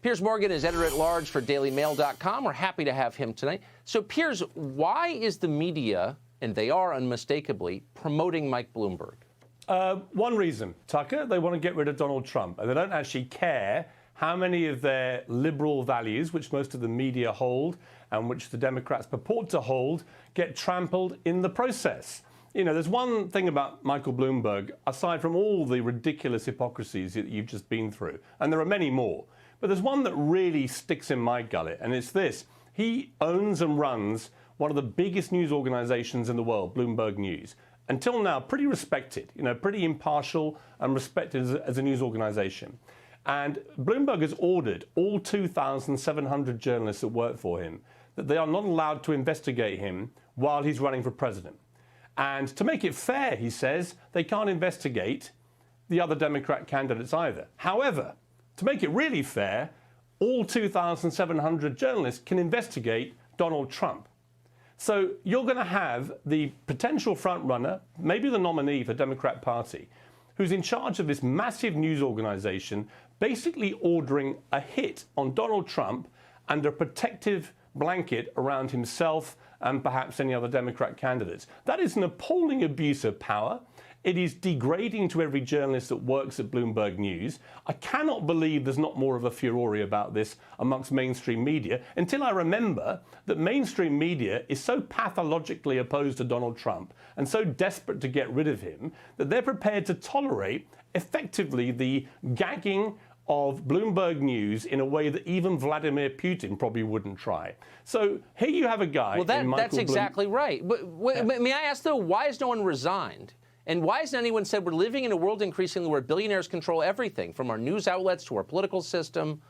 Piers Morgan is editor-at-large for DailyMail.com. We're happy to have him tonight. So, Piers, why is the media, and they are unmistakably, promoting Mike Bloomberg? One reason, Tucker, they want to get rid of Donald Trump, and they don't actually care how many of their liberal values, which most of the media hold and which the Democrats purport to hold, get trampled in the process. You know, there's one thing about Michael Bloomberg, aside from all the ridiculous hypocrisies that you've just been through, and there are many more, but there's one that really sticks in my gullet, and it's this. He owns and runs one of the biggest news organizations in the world, Bloomberg News. Until now, pretty respected, you know, pretty impartial and respected as a news organization. And Bloomberg has ordered all 2,700 journalists that work for him that they are not allowed to investigate him while he's running for president. And to make it fair, he says, they can't investigate the other Democrat candidates either. However, to make it really fair, all 2,700 journalists can investigate Donald Trump. So you're going to have the potential frontrunner, maybe the nominee for the Democrat Party, who's in charge of this massive news organization, basically ordering a hit on Donald Trump under a protective blanket around himself and perhaps any other Democrat candidates. That is an appalling abuse of power. It is degrading to every journalist that works at Bloomberg News. I cannot believe there's not more of a furore about this amongst mainstream media until I remember that mainstream media is so pathologically opposed to Donald Trump and so desperate to get rid of him that they're prepared to tolerate effectively the gagging of Bloomberg News in a way that even Vladimir Putin probably wouldn't try. So here you have a guy. Well, that's exactly right. May I ask, though, why has no one resigned? And why hasn't anyone said we're living in a world increasingly where billionaires control everything, from our news outlets to our political system?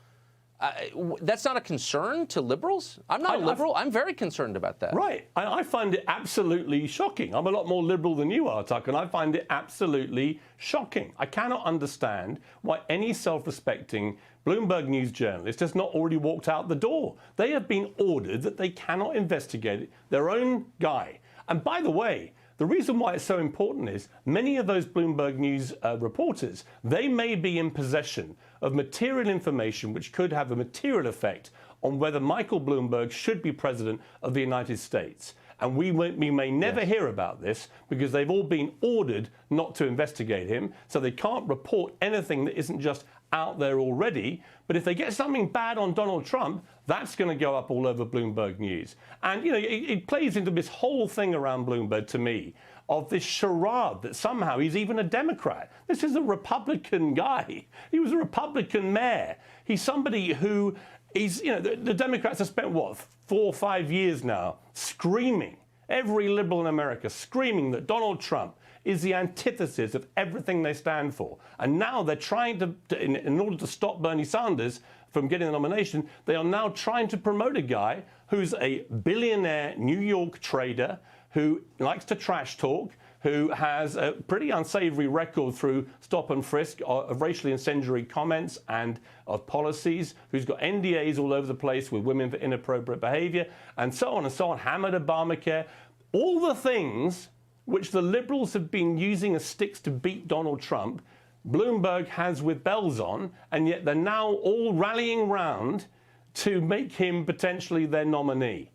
That's not a concern to liberals? I'm not a liberal. I'm very concerned about that. Right. I find it absolutely shocking. I'm a lot more liberal than you are, Tucker, and I find it absolutely shocking. I cannot understand why any self-respecting Bloomberg News journalist has not already walked out the door. They have been ordered that they cannot investigate their own guy. And by the way, the reason why it's so important is many of those Bloomberg News reporters, they may be in possession of material information which could have a material effect on whether Michael Bloomberg should be president of the United States. And we may never hear about this because they've all been ordered not to investigate him, so they can't report anything that isn't just out there already. But if they get something bad on Donald Trump, that's going to go up all over Bloomberg News. And, you know, it plays into this whole thing around Bloomberg, to me, of this charade that somehow he's even a Democrat. This is a Republican guy. He was a Republican mayor. He's somebody who is, you know, the Democrats have spent, what, 4 or 5 years now screaming, every liberal in America screaming that Donald Trump is the antithesis of everything they stand for. And now they're trying to in order to stop Bernie Sanders from getting the nomination, they are now trying to promote a guy who's a billionaire New York trader who likes to trash talk, who has a pretty unsavory record through stop and frisk of racially incendiary comments and of policies, who's got NDAs all over the place with women for inappropriate behavior, and so on and so on, hammered Obamacare. All the things which the liberals have been using as sticks to beat Donald Trump, Bloomberg has with bells on, and yet they're now all rallying round to make him potentially their nominee.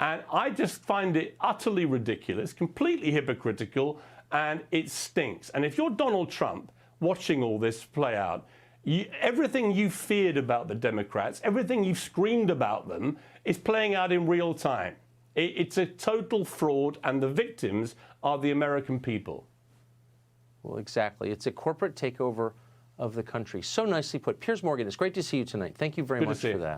And I just find it utterly ridiculous, completely hypocritical, and it stinks. And if you're Donald Trump watching all this play out, everything you feared about the Democrats, everything you've screamed about them, is playing out in real time. It's a total fraud, and the victims are the American people. Well, exactly. It's a corporate takeover of the country. So nicely put. Piers Morgan, it's great to see you tonight. Thank you very much for that.